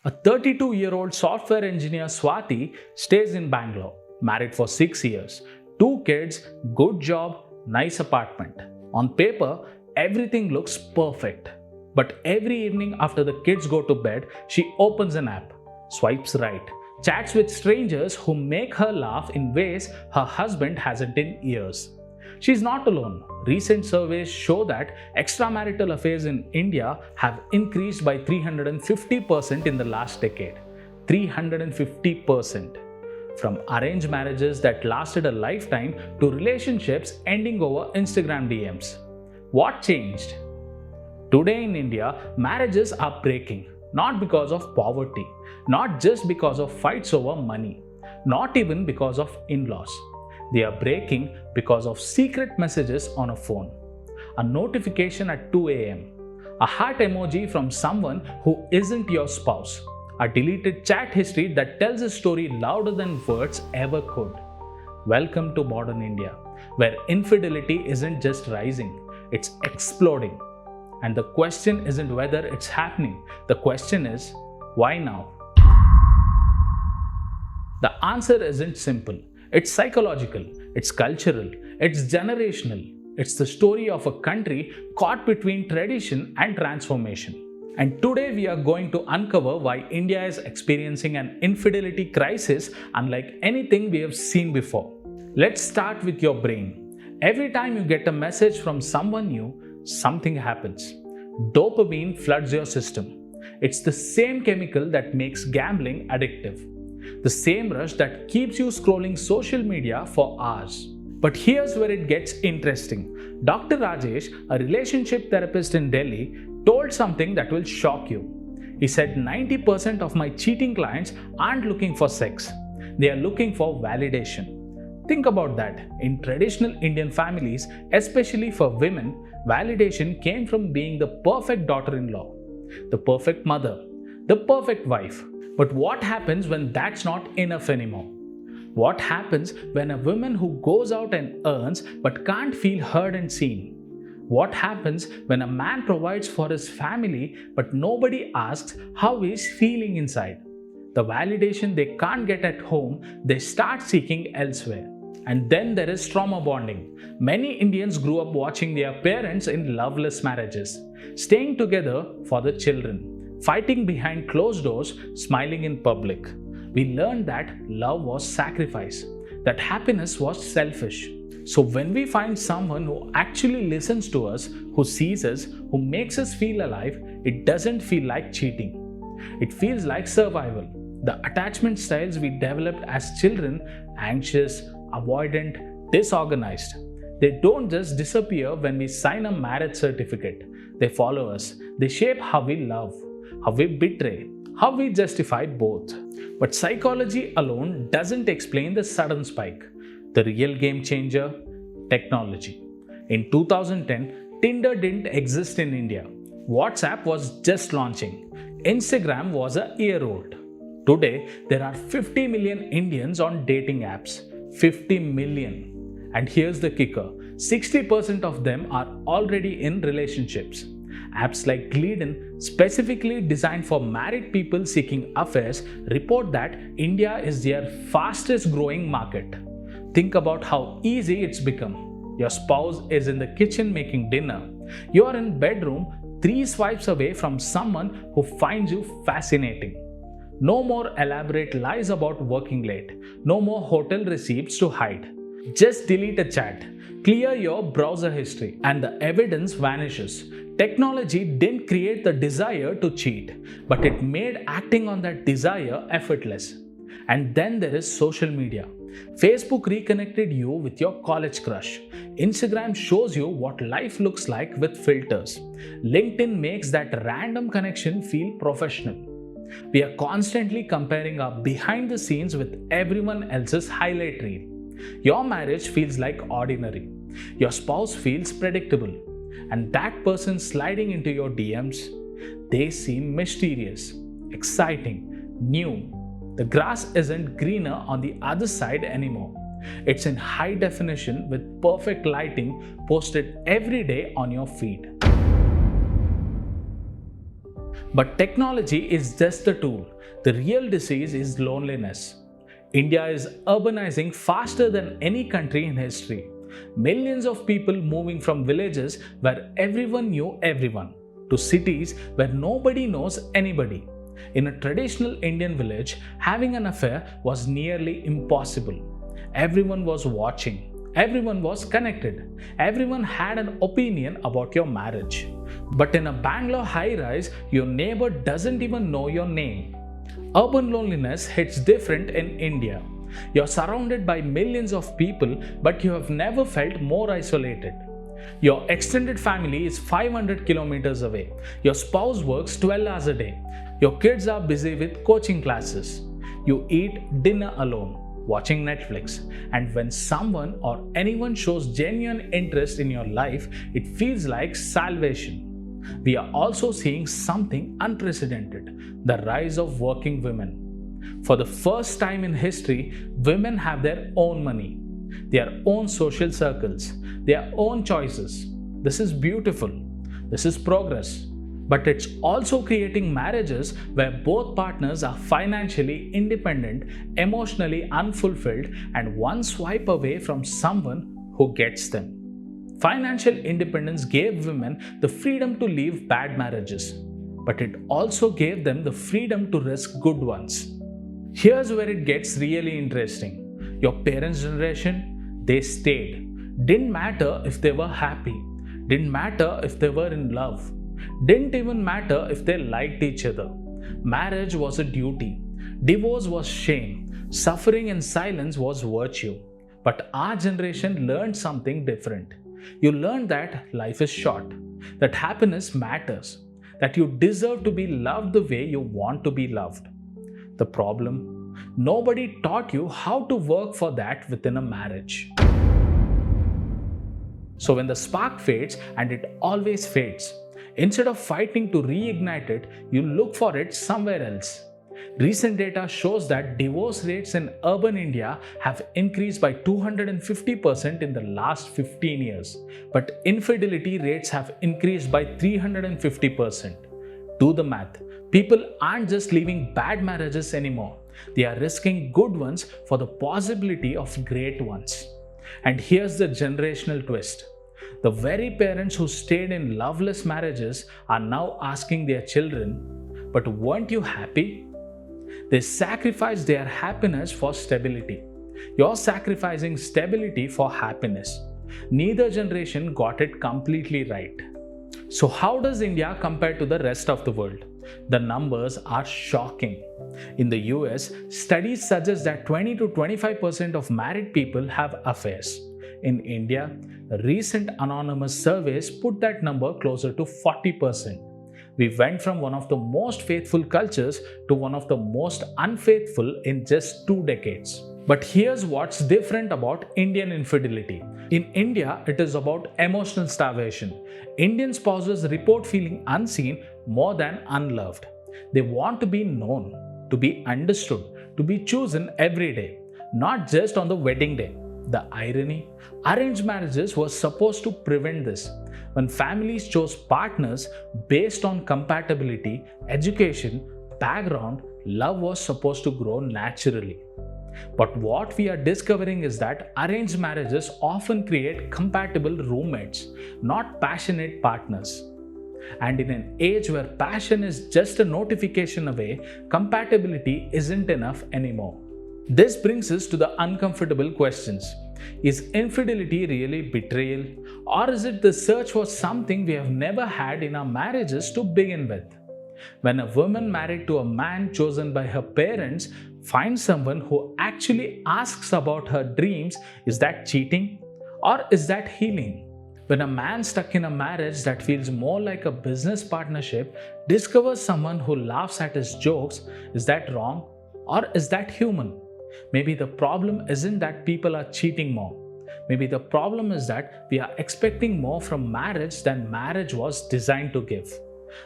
A 32-year-old software engineer Swati stays in Bangalore, married for 6 years, 2 kids, good job, nice apartment. On paper, everything looks perfect. But every evening after the kids go to bed, she opens an app, swipes right, chats with strangers who make her laugh in ways her husband hasn't in years. She's not alone. Recent surveys show that extramarital affairs in India have increased by 350% in the last decade. 350%. From arranged marriages that lasted a lifetime to relationships ending over Instagram DMs. What changed? Today in India, marriages are breaking, not because of poverty, not just because of fights over money, not even because of in-laws. They are breaking because of secret messages on a phone, a notification at 2 a.m., a heart emoji from someone who isn't your spouse, a deleted chat history that tells a story louder than words ever could. Welcome to modern India, where infidelity isn't just rising, it's exploding. And the question isn't whether it's happening, the question is, why now? The answer isn't simple. It's psychological, it's cultural, it's generational. It's the story of a country caught between tradition and transformation. And today we are going to uncover why India is experiencing an infidelity crisis unlike anything we have seen before. Let's start with your brain. Every time you get a message from someone new, something happens. Dopamine floods your system. It's the same chemical that makes gambling addictive. The same rush that keeps you scrolling social media for hours. But here's where it gets interesting. Dr. Rajesh, a relationship therapist in Delhi, told something that will shock you. He said 90% of my cheating clients aren't looking for sex. They are looking for validation. Think about that. In traditional Indian families, especially for women, validation came from being the perfect daughter-in-law, the perfect mother, the perfect wife. But what happens when that's not enough anymore? What happens when a woman who goes out and earns but can't feel heard and seen? What happens when a man provides for his family but nobody asks how he's feeling inside? The validation they can't get at home, they start seeking elsewhere. And then there is trauma bonding. Many Indians grew up watching their parents in loveless marriages, staying together for the children, fighting behind closed doors, smiling in public. We learned that love was sacrifice, that happiness was selfish. So when we find someone who actually listens to us, who sees us, who makes us feel alive, it doesn't feel like cheating. It feels like survival. The attachment styles we developed as children, anxious, avoidant, disorganized, they don't just disappear when we sign a marriage certificate. They follow us. They shape how we love, how we betray, how we justify both. But psychology alone doesn't explain the sudden spike. The real game changer? Technology. In 2010, Tinder didn't exist in India. WhatsApp was just launching. Instagram was a year old. Today, there are 50 million Indians on dating apps. 50 million. And here's the kicker. 60% of them are already in relationships. Apps like Glidden, specifically designed for married people seeking affairs, report that India is their fastest growing market. Think about how easy it's become. Your spouse is in the kitchen making dinner. You are in bedroom 3 swipes away from someone who finds you fascinating. No more elaborate lies about working late. No more hotel receipts to hide. Just delete a chat. Clear your browser history and the evidence vanishes. Technology didn't create the desire to cheat, but it made acting on that desire effortless. And then there is social media. Facebook reconnected you with your college crush. Instagram shows you what life looks like with filters. LinkedIn makes that random connection feel professional. We are constantly comparing our behind the scenes with everyone else's highlight reel. Your marriage feels like ordinary. Your spouse feels predictable. And that person sliding into your DMs, they seem mysterious, exciting, new. The grass isn't greener on the other side anymore. It's in high definition with perfect lighting posted every day on your feed. But technology is just the tool. The real disease is loneliness. India is urbanizing faster than any country in history. Millions of people moving from villages where everyone knew everyone to cities where nobody knows anybody. In a traditional Indian village, having an affair was nearly impossible. Everyone was watching. Everyone was connected. Everyone had an opinion about your marriage. But in a Bangalore high rise, your neighbor doesn't even know your name. Urban loneliness hits different in India. You're surrounded by millions of people, but you have never felt more isolated. Your extended family is 500 kilometers away. Your spouse works 12 hours a day. Your kids are busy with coaching classes. You eat dinner alone, watching Netflix. And when someone or anyone shows genuine interest in your life, it feels like salvation. We are also seeing something unprecedented: the rise of working women. For the first time in history, women have their own money, their own social circles, their own choices. This is beautiful. This is progress. But it's also creating marriages where both partners are financially independent, emotionally unfulfilled, and one swipe away from someone who gets them. Financial independence gave women the freedom to leave bad marriages, but it also gave them the freedom to risk good ones. Here's where it gets really interesting. Your parents' generation, they stayed. Didn't matter if they were happy, didn't matter if they were in love, didn't even matter if they liked each other. Marriage was a duty, divorce was shame, suffering and silence was virtue. But our generation learned something different. You learn that life is short, that happiness matters, that you deserve to be loved the way you want to be loved. The problem? Nobody taught you how to work for that within a marriage. So when the spark fades, and it always fades, instead of fighting to reignite it, you look for it somewhere else. Recent data shows that divorce rates in urban India have increased by 250% in the last 15 years, but infidelity rates have increased by 350%. Do the math. People aren't just leaving bad marriages anymore. They are risking good ones for the possibility of great ones. And here's the generational twist. The very parents who stayed in loveless marriages are now asking their children, "But weren't you happy?" They sacrificed their happiness for stability. You're sacrificing stability for happiness. Neither generation got it completely right. So how does India compare to the rest of the world? The numbers are shocking. In the US, studies suggest that 20 to 25% of married people have affairs. In India, recent anonymous surveys put that number closer to 40%. We went from one of the most faithful cultures to one of the most unfaithful in just 2 decades. But here's what's different about Indian infidelity. In India, it is about emotional starvation. Indian spouses report feeling unseen more than unloved. They want to be known, to be understood, to be chosen every day, not just on the wedding day. The irony: arranged marriages were supposed to prevent this. When families chose partners based on compatibility, education, background, love was supposed to grow naturally. But what we are discovering is that arranged marriages often create compatible roommates, not passionate partners. And in an age where passion is just a notification away, compatibility isn't enough anymore. This brings us to the uncomfortable questions. Is infidelity really betrayal? Or is it the search for something we have never had in our marriages to begin with? When a woman married to a man chosen by her parents finds someone who actually asks about her dreams, is that cheating? Or is that healing? When a man stuck in a marriage that feels more like a business partnership discovers someone who laughs at his jokes, is that wrong? Or is that human? Maybe the problem isn't that people are cheating more. Maybe the problem is that we are expecting more from marriage than marriage was designed to give.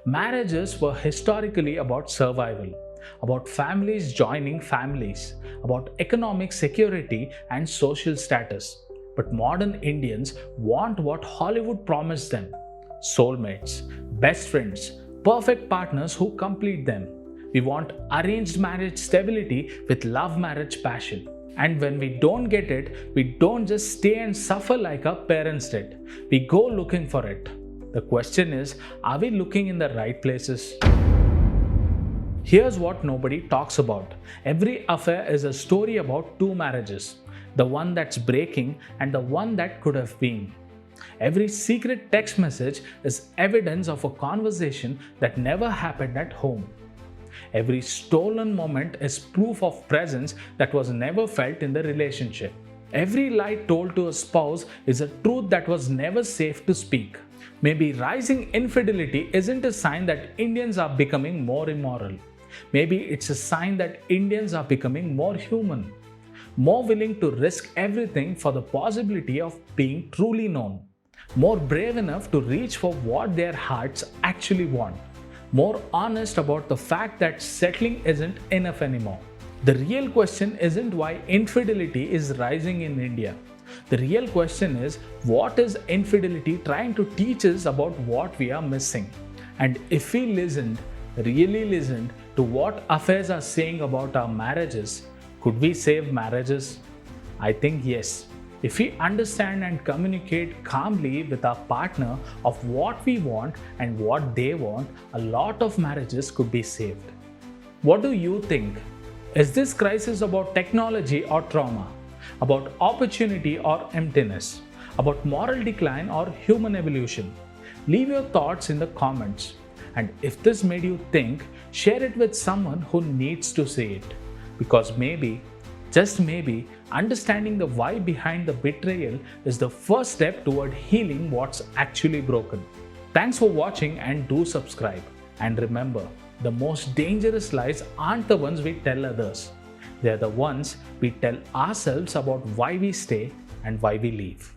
Marriages were historically about survival, about families joining families, about economic security and social status. But modern Indians want what Hollywood promised them: soulmates, best friends, perfect partners who complete them. We want arranged marriage stability with love marriage passion. And when we don't get it, we don't just stay and suffer like our parents did. We go looking for it. The question is, are we looking in the right places? Here's what nobody talks about. Every affair is a story about two marriages, the one that's breaking and the one that could have been. Every secret text message is evidence of a conversation that never happened at home. Every stolen moment is proof of presence that was never felt in the relationship. Every lie told to a spouse is a truth that was never safe to speak. Maybe rising infidelity isn't a sign that Indians are becoming more immoral. Maybe it's a sign that Indians are becoming more human, more willing to risk everything for the possibility of being truly known, more brave enough to reach for what their hearts actually want, more honest about the fact that settling isn't enough anymore. The real question isn't why infidelity is rising in India. The real question is, what is infidelity trying to teach us about what we are missing? And if we really listened to what affairs are saying about our marriages, could we save marriages? I think yes. If we understand and communicate calmly with our partner of what we want and what they want, a lot of marriages could be saved. What do you think? Is this crisis about technology or trauma? About opportunity or emptiness? About moral decline or human evolution? Leave your thoughts in the comments. And if this made you think, share it with someone who needs to see it. Because maybe, just maybe, understanding the why behind the betrayal is the first step toward healing what's actually broken. Thanks for watching and do subscribe. And remember, the most dangerous lies aren't the ones we tell others. They're the ones we tell ourselves about why we stay and why we leave.